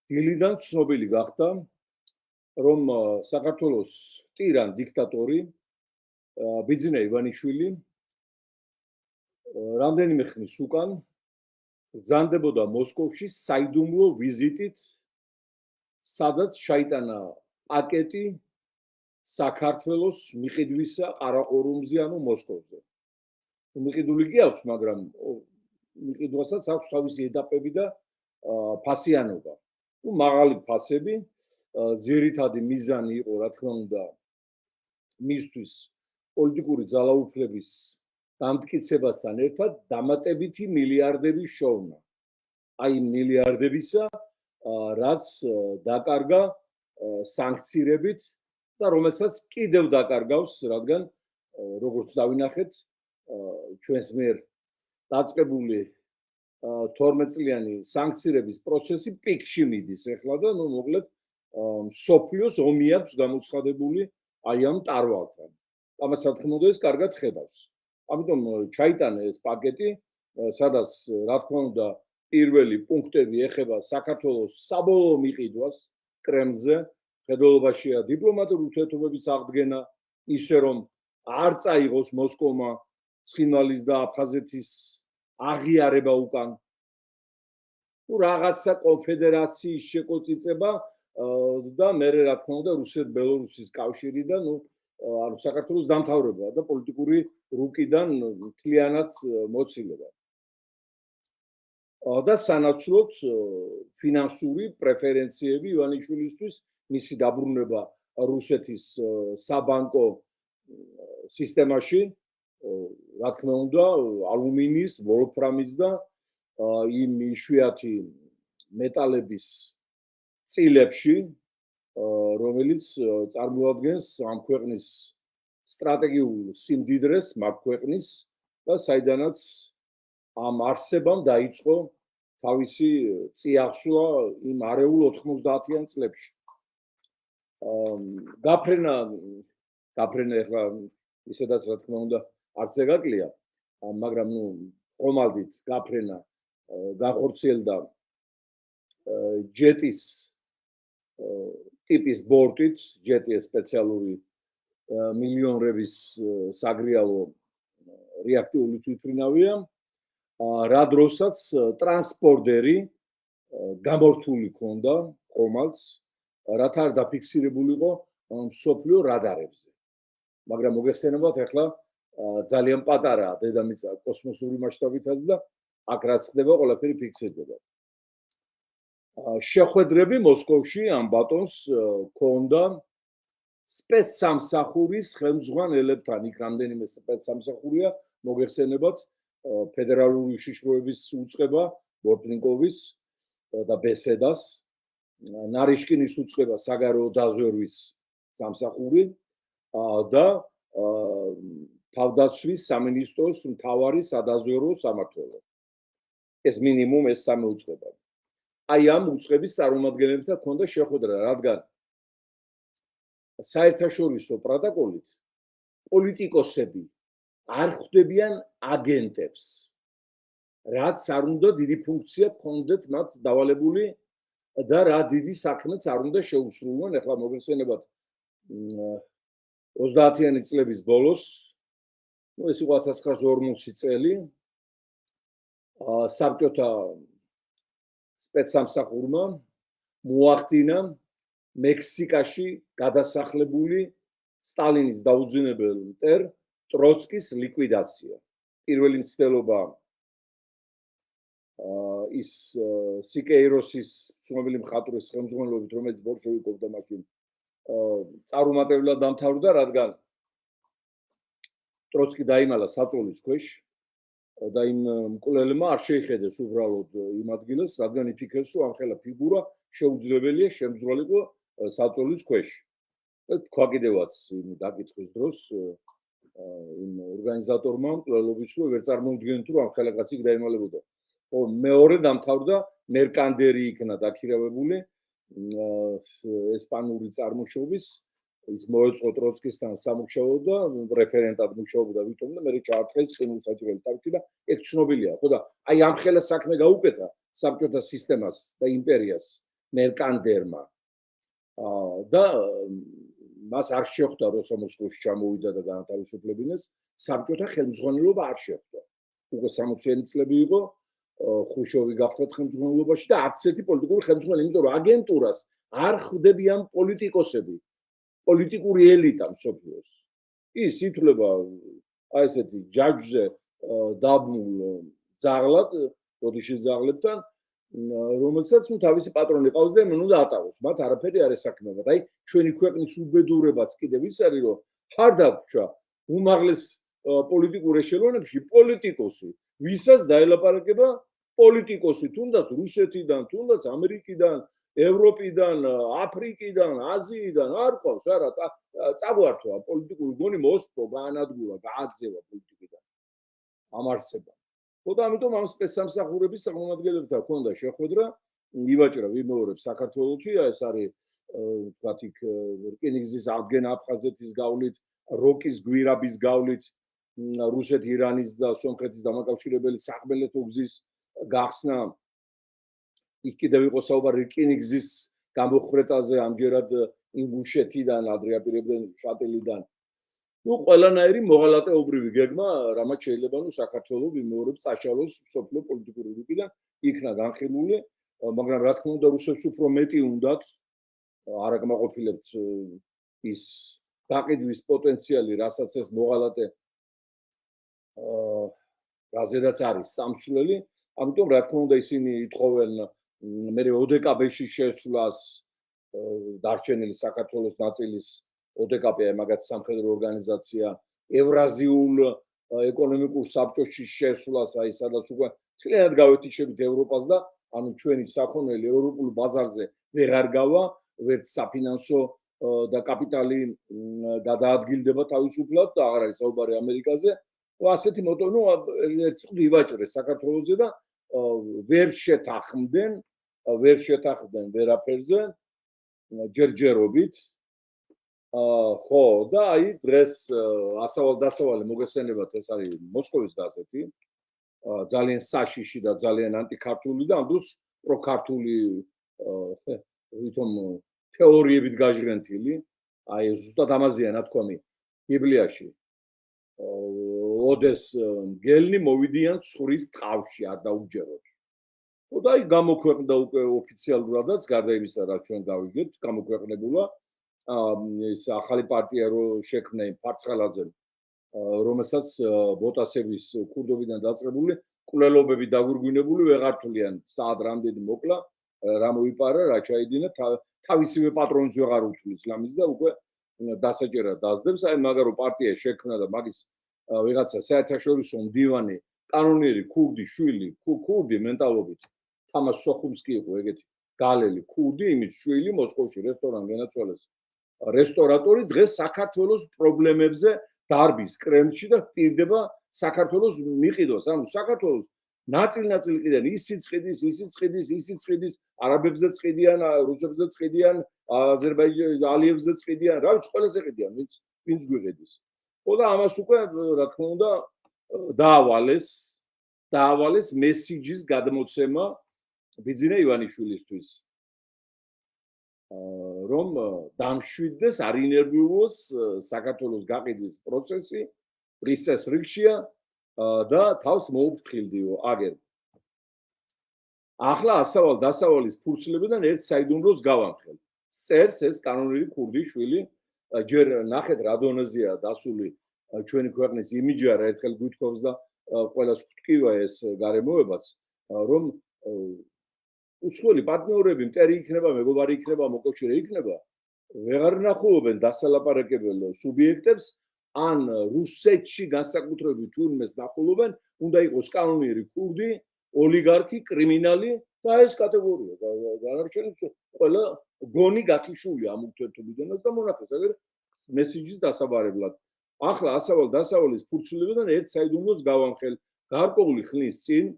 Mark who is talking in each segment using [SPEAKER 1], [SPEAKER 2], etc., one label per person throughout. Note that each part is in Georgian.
[SPEAKER 1] დილიდან ცნობილი გახდა, რომ საქართველოს ტირან დიქტატორი ბიძინა ივანიშვილი რამდენიმე ხნის უკან გრძანდებოდა მოსკოვში საიდუმლო ვიზიტით, სადაც ჩაიტანა პაკეტი საქართველოს მიყიდვისა ყარაყორუმზე, ანუ მოსკოვზე. მიყიდული კი აქვს, მაგრამ მიყიდვასაც აქვს თავისი ეტაპები და ფასიანობა. მაღალი ფასები, ძირითადი მიზანი იყო, რა თქმა უნდა, მისთვის პოლიტიკური ძალაუფლების დამტკიცებასთან ერთად დამატებითი მილიარდების შოვნა. აი მილიარდებისა, რაც დაკარგა სანქციებით და რომელსაც კიდევ დაკარგავს, რადგან როგორც დავინახეთ, ჩვენს მიერ დაწყებული 12 წლიანი სანქციების პროცესი პიკში მიდის ახლა და მოკლედ სოფლიოს ომი აქვს გამოცხადებული აი ამ ტარვალთან. ამას რა თქმა უნდა ეს კარგად ხედავს. ამიტომ ჩაიტანა ეს პაკეტი, სადაც რა თქმა უნდა პირველი პუნქტები ეხება საქართველოს საბოლოო მიყიდვას კრემლზე, ხედველობაშია დიპლომატიური ურთიერთობების აღდგენა, ისე რომ არ წაიღოს მოსკოვმა ცხინვალის და აფხაზეთის აღიარება უკან. რაღაცა კონფედერაციის შეკოწიწება და მერე რა თქმა უნდა რუსეთ-ბელორუსის კავშირი და ანუ საქართველოს დამთავრება და პოლიტიკური რუკიდან მთლიანად მოცილება. და სანაცვლოდ ფინანსური პრეფერენციები ივანიშვილისთვის, მისი დაბრუნება რუსეთის საბანკო სისტემაში, რა თქმა უნდა, ალუმინის, ვოლფრამის და იმ იშვიათი მეტალების წილებში, რომელიც წარმოადგენს ამ ქვეყნის სტრატეგიულ სიმდიდრეს, მაგ ქვეყნის და საიდანაც ამ არსებამ დაიწყო თავისი წიაღსვლა იმ არეულ 90-იან წლებში. გაფრენა ახლა ისედაც რა თქმა უნდა არც ეგაკლია, მაგრამ ხომალდით გაფრენა განხორციელდა ჯეტის ტიპის ბორტით, ჯეტი სპეციალური მილიონრების საგრიალო რეაქტიული თვითმფრინავია, რა დროსაც ტრანსპორტერი გამორთული ჰქონდა ხომალდს, რათა არ დაფიქსირებულიყო მსოფლიო რადარებზე. მაგრამ მოგეხსენებათ ახლა ძალიან პატარაა დედამიწა კოსმოსური მასშტაბითაც და აქ რაც ხდება, ყველაფერი ფიქსირდება. შეხვედრები მოსკოვში ამ ბატონს ჰქონდა სპეცსამსახურის ხელმძღვანელებთან, იქ რამდენიმე სპეცსამსახურია, მოგეხსენებათ ფედერალური უშიშროების უწყება ბორტნიკოვის და ბესედას, ნარიშკინის უწყება საგარეო დაზვერვის სამსახური და თავდაცვის სამინისტროს მთავარი სადაზვერვო სამმართველო. ეს მინიმუმ ეს სამი უწყება. აი ამ უწყების წარმომადგენლებთან ჰქონდა შეხვედრა, რადგან საერთაშორისო პროტოკოლით პოლიტიკოსები არ ხვდებიან აგენტებს, რაც არ უნდა დიდი ფუნქცია ჰქონდეთ მათ დავალებული და რა დიდი საქმეც არ უნდა შეუსრულონ. ახლა მოგეხსენებათ 30-იანი წლების ბოლოს, ეს იყო 1940 წელი, საბჭოთა სპეცსამსახურმა მოახდინა მექსიკაში გადასახლებული სტალინის დაუძინებელ მტერ ტროცკის ლიკვიდაცია. პირველი მცდელობა ის სიკეიროსის ცნობილი მხატვრის ხელმძღვანელობით, რომელიც ბოლშევიკობდა მაშინ წარუმატებლად დამთავრდა, რადგან ტროცკი დაიმალა საწოლის ქვეშ და იმ მკვლელმა არ შეიხედეს უბრალოდ იმ ადგილას, რადგან იფიქრეს, რომ ამხელა ფიგურა შეუძლებელია შემძღოლიყო საწოლის ქვეშ. თქვა კიდევაც იმ დაკითხვის დროს იმ ორგანიზატორმა მკვლელობის, რომ ვერ წარმოუდგენთ, რომ ამხელა კაცი დაიმალებოდა. მეორე დამთავრდა მერკანდერი იქნა დაქირავებული ესპანური წარმოშობის, ის მოეწყო ტროცკისთან სამუშაო და რეფერენტად მუშაობდა ვითომ და მე ჩაარტყეს ყინულსაჭრელი თავში და ეგ ცნობილია. ხო და აი ამხელა საქმე გაუკეთა საბჭოთა სისტემას და იმპერიას მერკანდერმა და მას არ შეხვდა როცა მოსკოვში ჩამოვიდა და განათავისუფლებინეს საბჭოთა ხელმძღვანელობა არ შეხვდა უკვე 60-იანი წლები იყო ხრუშოვი გახდა ხელმძღვანელობაში და არც ერთი პოლიტიკური ხელმძღვანელი იმიტომ რომ აგენტურას არ ხვდებიან პოლიტიკოსები პოლიტიკური ელიტა მსოფლიოს ის ითვლება აი ესეთი ჯაჯზე დაბმულ ძაღლად ბოდიში ძაღლებთან რომელსაც თავისი პატრონი ყავს და მან უნდა ატაროს მათ არაფერი არ ესაქმებათ აი ჩვენი ქვეყნის უბედურებაც კიდევ ის არის რომ არ დაგვრჩა უმაღლეს პოლიტიკურ ეშელონებში პოლიტიკოსი ვისაც დაელაპარაკება პოლიტიკოსი თუნდაც რუსეთიდან თუნდაც ამერიკიდან ევროპიდან აფრიკიდან აზიიდან არ ყავს არა წაგვართვა პოლიტიკური გონი მოსპო გაანადგურა გააძევა პოლიტიკიდან ამარსება და ამიტომ ამ სპეცსამსახურების წარმომადგენლებთან ჰქონდა შეხვედრა ივაჭრა ვიმეორებ საქართველოში ეს არის თქვათ იქ რკინიგზის აღდგენა აფხაზეთის გავლით როკის გვირაბის გავლით რუსეთ ირანის და სომხეთის დამაკავშირებელი სახმელეთო გზის გახსნა იქ კიდევ იყო საუბარი რკინიგზის გამოხვრეტაზე ამჯერად ინგუშეთიდან ადრე აპირებდნენ შატილიდან ყველანაირი მოღალატეობრივი გეგმა რამაც შეიძლება საქართველოს ვიმეორებ წაშალოს სოფლიო პოლიტიკური რუკიდან იქნა განხილული მაგრამ რა თქმა უნდა რუსებს უფრო მეტი უნდათ არ აკმაყოფილებთ ის გაყიდვის პოტენციალი რასაც ეს მოღალატე გაზედაც არის სამსვლელი ამიტომ რა თქმა უნდა ისინი ითხოვენ მე ოდკბ-ში შესვლას დარჩენილი საქართველოს ნაწილის ოდკბ-ია მაგათ სამხედრო ორგანიზაცია ევრაზიულ ეკონომიკურ საბჭოში შესვლას აი სადაც უკვე მთლიანად გავეთიშებით ევროპას და ანუ ჩვენი საქონელი ევროპულ ბაზარზე ვეღარ გავა ვერც საფინანსო და კაპიტალი გადაადგილდება თავისუფლად და აღარ არის საუბარი ამერიკაზე ასეთი მოტო ნუ ერთ წუთი ივაჭრეს საქართველოზე და ვერ შეთანხმდნენ ვერაფერზე ჯერჯერობით ხო და აი დღეს ასავალ-დასავალი მოგესწრებათ ეს არის მოსკოვის გაზეთი ძალიან საშიში და ძალიან ანტიქართული და ამ დროს პროქართული ვითომ თეორიებით გაჟღენთილი აი ზუსტად ამაზეა ნათქვამი ბიბლიაში ოდეს მგელნი მოვიდიან ცხრის ტყავში არ დაუჯეროთ და აი გამოქვეყნდა უკვე ოფიციალურადაც გარდა იმისა რაც ჩვენ გავიგებთ გამოქვეყნებულა ეს ახალი პარტია რო შექმნა ფარცხალაძემ რომელსაც ბოტასების კურდობიდან დაწყებული კვლელობები დაგურგვინებული ვეღართულიან საად რამდენი მოკლა რა მოიპარა რა ჩაიდინა თავისივე პატრონს ვეღარ უთვლის ლამის და უკვე დასაჭერად დაძდებს აი მაგარო პარტია შექმნა და მაგის ვიღაცა საერთაშორისო მდივანი კანონიერი ქურდი შვილი ქურდი მენტალობით თამას სოხუმსკი იყო ეგეთი გალელი ქურდი იმის შვილი მოსკოვში რესტორან განაცვალეს რესტორატორი დღეს საქართველოს პრობლემებზე დარბის კრემლში და პირდება საქართველოს მიყიდოს ანუ საქართველოს ნაწილ-ნაწილ კიდენ ისიც ყიდის არაბებზე წqidიან რუსებზე წqidიან აზერბაიჯანის ალიევზე წqidიან რა ვიცი ყველაზე ყიდიან ვინც გვიყიდის ხო და ამას უკვე რა თქმა უნდა დაავალეს მესიჯის გადმოცემა ბიძინა ივანიშვილისთვის რომ დამშვიდდეს არ ინერვიულოს საქართველოს გაყიდვის პროცესი დღისეს რიგშია და თავს მოუფრთხილდიო აგერ ახლა ასავალ-დასავალის ფურცლებიდან ერთ საიდუმლოს გავამხელ წერს ეს კანონიერი ქურდი შვილი ჯერ ნახეთ რა დონეზეა დასული ჩვენი ქვეყნის იმიჯი არა ერთხელ გვითხოვს და ყველას გვტკივა ეს გარემოებაც რომ უცხოელი პარტნიორები მტერი იქნება მეგობარი იქნება მოკავშირე იქნება ვეღარ ნახულობენ დასალაპარაკებელ სუბიექტებს ან რუსეთში განსაკუთრებით თურმეს ნახულობენ უნდა იყოს კანონიერი ქურდი ოლიგარქი კრიმინალი და ეს კატეგორია განარჩენებს ყველა გონი გათიშული ამ ურთიერთობიდანაც და მონახეს აგერ მესიჯის დასაბარებლად ახლა ასავალ-დასავალის ფურცლებიდან ერთ საიდუმლოს გავამხელ გარკვეული ხნის წინ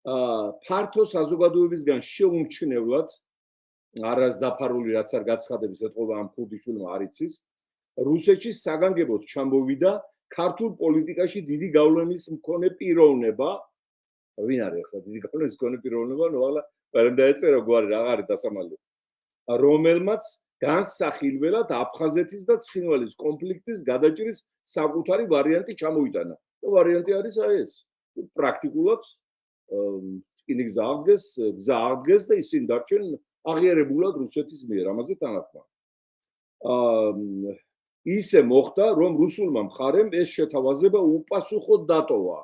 [SPEAKER 1] ფართო საზოგადოებისგან შეუმჩნევლად არას დაფარული რაც არ გაცხადების ეთყობა ამ ქურდიშვილმა არ იცის რუსეთში საგანგებოდ ჩამოვიდა ქართულ პოლიტიკაში დიდი გავლენის მქონე პიროვნება ვინ არის ახლა დიდი გავლენის მქონე პიროვნება ნუ ახლა მაგრამ დაეწერა გვარი რაღაცა დასამალი. რომელმაც განსახილველად აფხაზეთის და ცხინვალის კონფლიქტის გადაჭრის საკუთარი ვარიანტი ჩამოიტანა. და ვარიანტი არის ეს. პრაქტიკულად ტკინი გზა აღდგეს და ისინი დარჩენ აღიარებულად რუსეთის მიერ, ამაზე თანახმად. ისე მოხდა, რომ რუსულმა მხარემ ეს შეთავაზება უპასუხოდ დატოვა.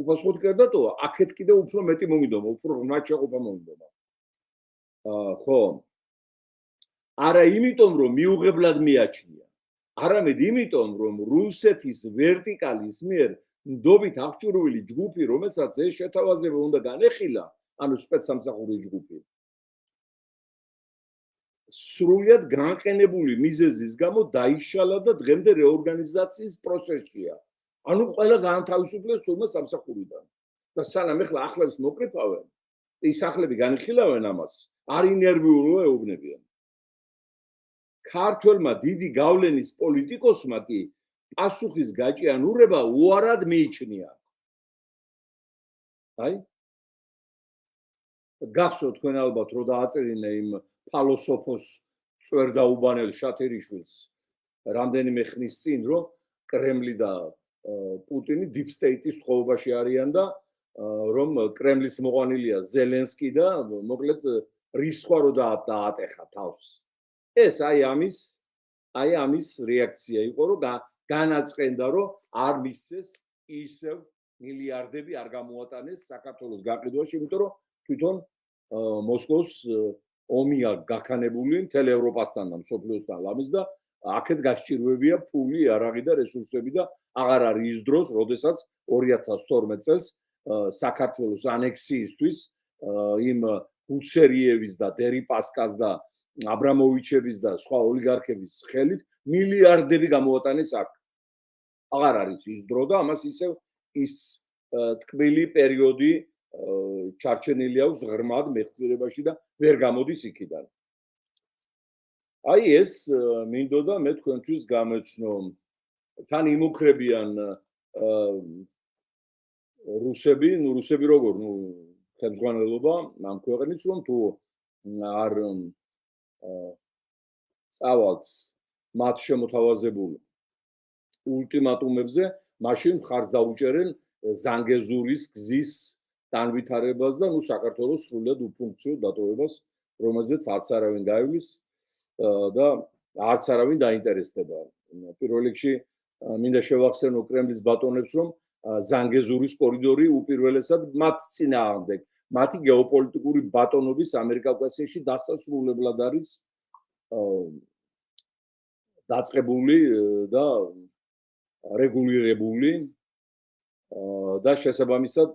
[SPEAKER 1] უპასუხოდ კი არ დატოვა, აქეთ კიდევ უფრო მეტი მომიდომა, უფრო ღრმად შეყოფა მომიდომა. ხო. არა იმიტომ, რომ მიუღებლად მიაჩნია, არამედ იმიტომ, რომ რუსეთის ვერტიკალის მიერ ნდობით აღჭურვილი ჯგუფი, რომელსაც ეს შეთავაზება უნდა განეხილა, ანუ სპეცსამსახურის ჯგუფი, სრულად განყენებული მიზეზის გამო დაიშალა და დღემდე რეორგანიზაციის პროცესშია. ანუ ყველა განთავისუფლეს თურმე სამსახურიდან. და სანამ ეხლა ახლებს მოკრიფავენ, ის ახლები განიხილავენ ამას, არ ინერვიულო ეუბნებიან. ქართველმა დიდი გავლენის პოლიტიკოსმა კი პასუხის გაჭიანურება უარად მიიჩნია. აი გახსოვთ თქვენ ალბათ რომ დააწერინა იმ ფალოსოფოს წვერდაუბანელ შათერიშვილს რამდენიმე ხნის წინ რომ კრემლი და პუტინი დიპ სტეიტის თხოვებაში არიან და რომ კრემლის მოყვანილია ზელენსკი და მოკლედ რისხვა რო დაატეხა თავს. ეს აი ამის რეაქცია იყო რომ განაწყენდა რომ არ მისცეს ისევ მილიარდები არ გამოატანეს საქართველოს გაყიდვაში, იმიტომ რომ თვითონ მოსკოვს ომია გაქანებული მთელ ევროპასთან და მსოფლიოსთან ლამის და აქეთ გასჭირვებია ფული, იარაღი და რესურსები და აღარ არის ის დროს, როდესაც 2012 წელს საქართველოს ანექსიისთვის იმ გუცერიევის და დერიპასკას და აბრამოვიჩების და სხვა ოლიგარქების ხელით მილიარდები გამოატანეს აქ. აღარ არის ის დრო და ამას ისევ ის ტკბილი პერიოდი ჩარჩენილი აქვს ღრმად მეხსიერებაში და ვერ გამოდის იქიდან. აი ეს მინდოდა მე თქვენთვის გამეცნო. თან იმუქრებიან რუსები როგორ, ხელმძღვანელობა ამ ქვეყნის რომ თუ არ წავალთ მათ შემოთავაზებულ ულტიმატუმებზე, მაშინ მხარს დაუჭერენ ზანგეზურის გზის განვითარებას და საქართველოს სრულად უფუნქციო დატოვებას, რომელზეც არც არავინ გაივლის და არც არავინ დაინტერესდება. პირველ რიგში მინდა შევახსენო კრემლის ბატონებს, რომ ზანგეზურის კორიდორი უპირველესად მათ წინააღმდეგ, მათი გეოპოლიტიკური ბატონობის ამერიკა-კავკასიაში დასასრულებლად არის დაწყებული და რეგულირებული და შესაბამისად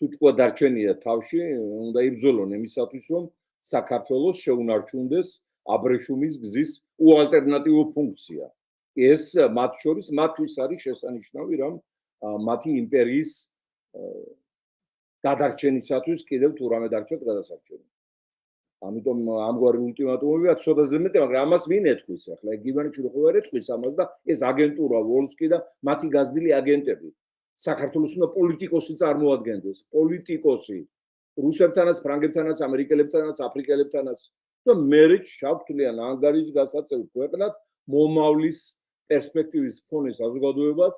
[SPEAKER 1] თუ თქვა დარჩენია თავში, უნდა იბრძოლონ იმისათვის, რომ საქართველოს შეუნარჩუნდეს აბრეშუმის გზის უალტერნატივო ფუნქცია. ეს მათ შორის მათთვის არის შესანიშნავი, რომ მათი იმპერიის გადარჩენისათვის კიდევ თუ რამე დარჩათ გადასარჩენი. ამიტომ ამგვარი ულტიმატუმები აქვს ცოტაზე მეტი, მაგრამ ამას ვინ ეთქვის ახლა? გივანიჩური ხო ვერ ეთქვის ამას და ეს აგენტურა ვოლსკი და მათი გაზრდილი აგენტები. საქართველოს უნდა პოლიტიკოსი წარმოადგენდეს, პოლიტიკოსი რუსებთანაც, ფრანგებთანაც, ამერიკელებთანაც, აფრიკელებთანაც და მერე შავთლიან ანგარიშს გასაწევ ქვეყნად მომავლის პერსპექტივის ფონე საზოგადოებაც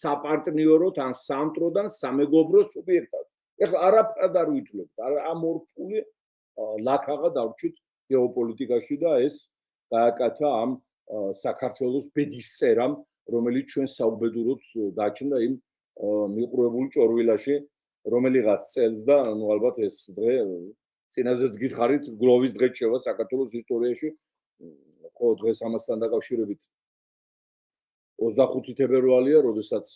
[SPEAKER 1] საპარტნიოროდ ან სამტროდან სამეგობრო სუბიექტად. ეხლა არაფრად არ ვითვლებთ, ამორფული ლაქაღა დავრჩით გეოპოლიტიკაში და ეს გააკათა ამ საქართველოს ბედისწერამ, რომელიც ჩვენ საუბედუროდ დაჩნდა იმ მიყრუებული ჭორვილაში, რომელიღაც წელს და ნუ ალბათ ეს დღე წინაზეც გითხარით, გლოვის დღე შევა საქართველოს ისტორიაში. ხო, დღეს ამასთან დაკავშირებით 25 თებერვალია, როდესაც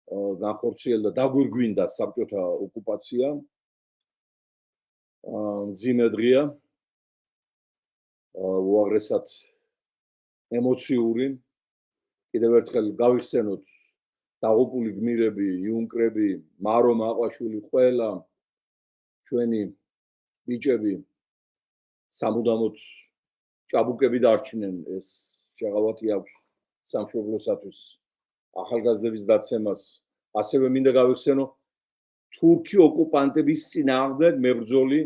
[SPEAKER 1] განხორციელდა დაგვირგვინდა საბჭოთა ოკუპაცია. მძიმე დღეა. უაღრესად ემოციური. კიდევ ერთხელ გავიხსენოთ დაღუპული გმირები, იუნკრები, მარო მაყვაშვილი, ყველა ჩვენი ბიჭები სამუდამოდ ჭაბუკები დარჩნენ, ეს შეღავათი აქვს სამშობლოსათვის ახალგაზრდების დაცემას. ასევე მინდა გავიხსენო თურქი ოკუპანტების წინააღმდეგ მებრძოლი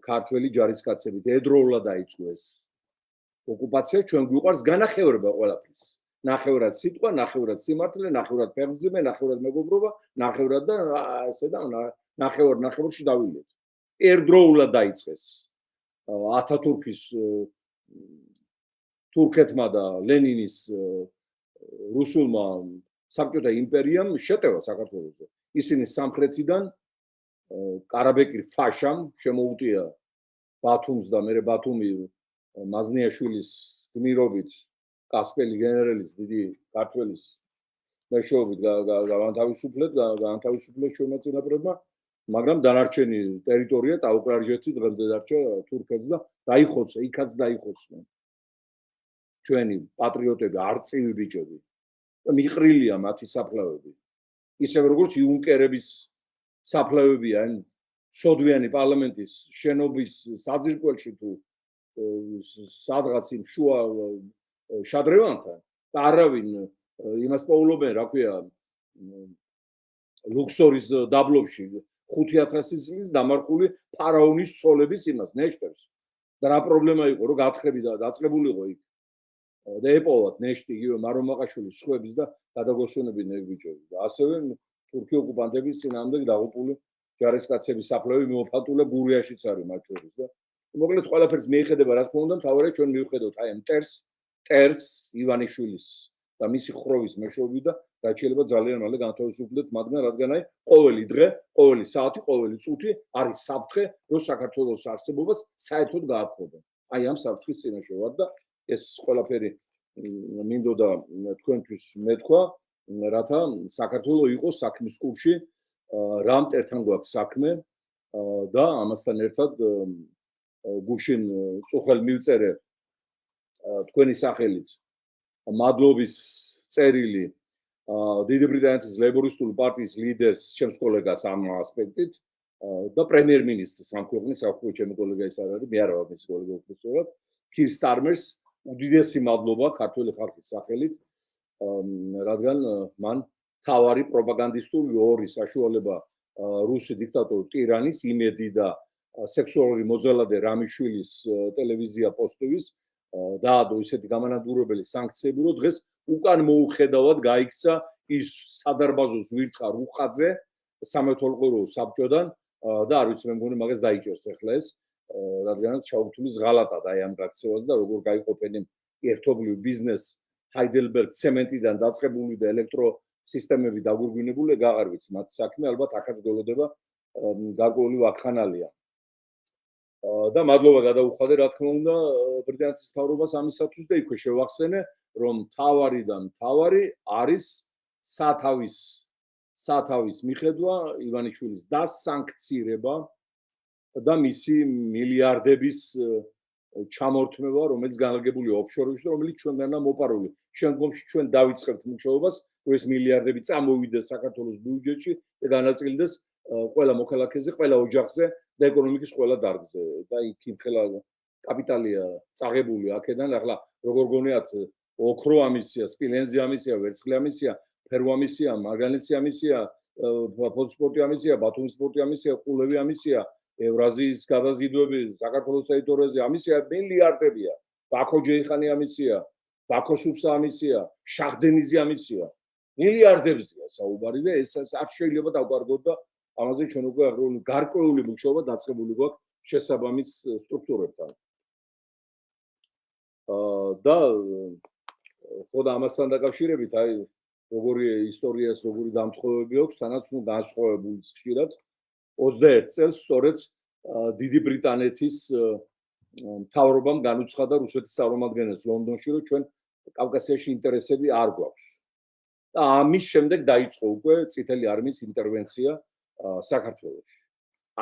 [SPEAKER 1] ქართველი ჯარისკაცებით ერთდროულად დაიწყო ეს ოკუპაცია. ჩვენ გვიყვარს განახევრება ყველაფრის. ნახევრად სიტყვა, ნახევრად სიმართლე, ნახევრად ფეხმძიმე, ნახევრად მეგობრობა, ნახევრად და ესე და ნახევრში დავილებთ. ერთდროულად დაიწყეს ათათურქის თურქეთმა და ლენინის რუსულმა საბჭოთა იმპერიამ შეტევა საქართველოზე. ისინი სამხრეთიდან ყარაბეკირ ფაშამ შემოუტია ბათუმს და მერე ბათუმი მაზნიაშვილის გმირობით კასპელი გენერალის დიდი ქართველის მეშვეობით გაანთავისუფლეს ჩვენმა წინაპრებმა, მაგრამ დანარჩენი ტერიტორია ტაუკლარჯეთი დღემდე დარჩა თურქეთს და დაიხოცა, იქაც დაიხოცნენ ჩვენი პატრიოტები, არწივი ბიჭები და მიყრილია მათი საფლავები. ისევ როგორც იუნკერების საფლავებია ან სოდვიანი პარლამენტის შენობის საძირკველში თუ სადღაც იმ შუა შადრევანთან და არავინ იმას პოულობენ, რა ქვია, ლუქსორის დაბლობში 5000 წლის დამარხული ფარაონის ცოლების იმას ნეშტებს. და რა პრობლემა იყო, რომ გათხრები და დაწყებულიყო იქ. და ეპოვათ ნეშტი იგივე მარომაყაშვილის სხვების და გადაგოსვენებინ ეგ ბიჭები. და ასევე თურქი ოკუპანტების წინააღმდეგ დაღუპული ჯარისკაცების საფლავი მოფატულა გურიაშიც არის მათ შორის და მოკლედ ყველაფერს მიეხედება, რა თქმა უნდა, მთავარია ჩვენ მივხედოთ აი ამ ტერს ივანიშვილის და მისი ხროვის მეშვეობით და გაჩინება ძალიან მალე განთავისუფლდეთ მათგან, რადგან აი ყოველი დღე, ყოველი საათი, ყოველი წუთი არის საფრთხე, რომ საქართველოს არსებობას საერთოდ გააფრთხებენ. აი ამ საფრთხის წინაშე ვარ და ეს ყველაფერი მინდოდა თქვენთვის მეთქვა, რათა საქართველო იყოს საქმის კურსში, რა მტერთან გვაქვს საქმე და ამასთან ერთად გუშინ წუხელ მივწერე თქვენი სახელით მადლობის წერილი დიდი ბრიტანეთის ლეიბორისტული პარტიის ლიდერს, ჩემს კოლეგას ამ ასპექტით და პრემიერ-მინისტრს ამ ქვეყნის საქმე ჩემი კოლეგა ის არ არის, მე არ ვარ მისი კოლეგა უბრალოდ ქիր სტარმერს უდიდესი მადლობა ქართული ხალხის სახელით, რადგან მან თავარი პროპაგანდისტული ორი საშუალება რუსი დიქტატორ ტირანის იმედი და სექსუალური მოძალადე რამიშვილის ტელევიზია პოსტების დაადო ისეთი გამანადგურებელი სანქციები, რომ დღეს უკან მოუხედავად გაიქცა ის სადარბაზო ზვირთხა რუხაძე სამეთვალყურო საბჭოდან და არ ვიცი მე მგონი მაგას დაიჭერს ახლა ეს რადგანაც ჩაუქთულის ღალატად აი ამ გაქცევას და როგორ გაიყოფენ ერთობლივ ბიზნეს ჰაიდელბერგ ცემენტიდან დაწყებული და ელექტროსისტემები დაგურგვინებული აღარ ვიცი მათი საქმე ალბათ აქაც გველოდება გარკვეული ვაკხანალია და მადლობა გადაუხადე რა თქმა უნდა ბრიტანეთის მთავრობას ამისათვის და იქვე შევახსენე რომ თავარი არის სათავის მიხედვა ივანიშვილის დასანქცირება და მისი მილიარდების ჩამორთმევა, რომელიც განლაგებულია ოფშორებში, რომელიც ჩვენგანაა მოპარული. შემდგომში ჩვენ დავიწყებთ მუშაობას, რომ ეს მილიარდები წამოვიდეს საქართველოს ბიუჯეტში და განაწილდეს ყველა მოქალაქეზე, ყველა ოჯახზე და ეკონომიკის ყველა დარგზე. და იქ იმხელა კაპიტალია წაღებული აქედან, ახლა როგორ გონიათ ოქრო ამისია, სპილენძი ამისია, ვერცხლი ამისია, ფერვა ამისია, მარგანეცი ამისია, ფოსფორტი ამისია, ბათუმის პორტი ამისია, ყულები ამისია, ევრაზიის გადაზიდვები საქართველოს ტერიტორიაზე ამისია მილიარდებია. ბაქო ჯეიხანი ამისია, ბაქო სუფსა ამისია, შახდენიზი ამისია. მილიარდებზეა საუბარი და ეს არ შეიძლება დავკარგოთ და ამაზე ჩვენ უკვე გარკვეული მუშაობა დაწყებული გვაქვს შესაბამის სტრუქტურებთან. და ხოდა ამასთან დაკავშირებით აი როგორი ისტორიას, როგორი დამთხოვები აქვს, თანაც ნუ განსხვავებული ხშირად 21 წელს სწორედ დიდი ბრიტანეთის მთავრობამ განუცხადა რუსეთის წარმომადგენელს ლონდონში, რომ ჩვენ კავკასიაში ინტერესები არ გვაქვს. და ამის შემდეგ დაიწყო უკვე წითელი არმიის ინტერვენცია საქართველოში.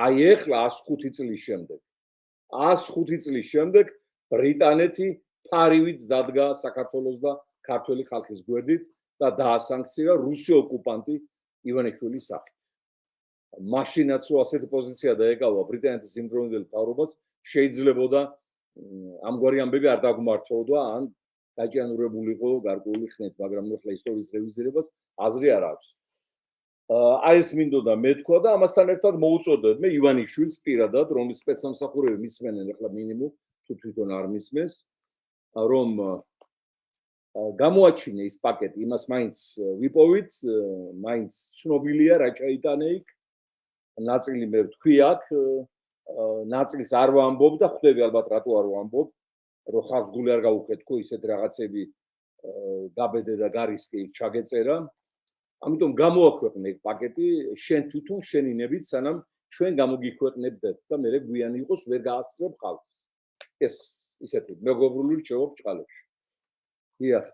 [SPEAKER 1] აი ეხლა 105 წლის შემდეგ ბრიტანეთი ფარივით დადგა საქართველოს და ქართული ხალხის გვერდით და დაასანქცია რუსი ოკუპანტი ივანიშვილის სახით. მაშინაც რო ასეთი პოზიცია დაეკავა ბრიტანეთის იმდროინდელ მთავრობას, შეიძლებოდა ამგვარი ამბები არ დაგმართოვდა ან დაჭიანურებულიყო გარკვეული ხნით, მაგრამ ახლა ისტორიის რევიზირებას აზრი არ აქვს. აი ეს მინდოდა მეთქვა და ამასთან ერთად მოუწოდეთ მე ივანიშვილს პირადად, რომლის სპეცსამსახურები მისმენენ ახლა მინიმუმ თუ თვითონ არ მისმენს, რომ გამოაჩინე ის პაკეტი, იმას მაინც ვიპოვით, მაინც ცნობილია რა ჩაიტანე იქ. ნაწილი მე ვთქვი აქ, ნაწილს არ ვამბობ და ხვდები ალბათ რატო არ ვამბობ, რომ ხალხს გული არ გაუხეთქო ისეთ რაღაცები გაბედე და გარისკი ჩაგეწერა. ამიტომ გამოაქვეყნე ეგ პაკეტი შენ თვითონ შენი ნებით, სანამ ჩვენ გამოგიქვეყნებდეთ და მე გვიანი იყოს ვერ გაასწრებ ხალხს. ეს ისეთი მეგობრული რჩევა ბჭყალებში. დიახ.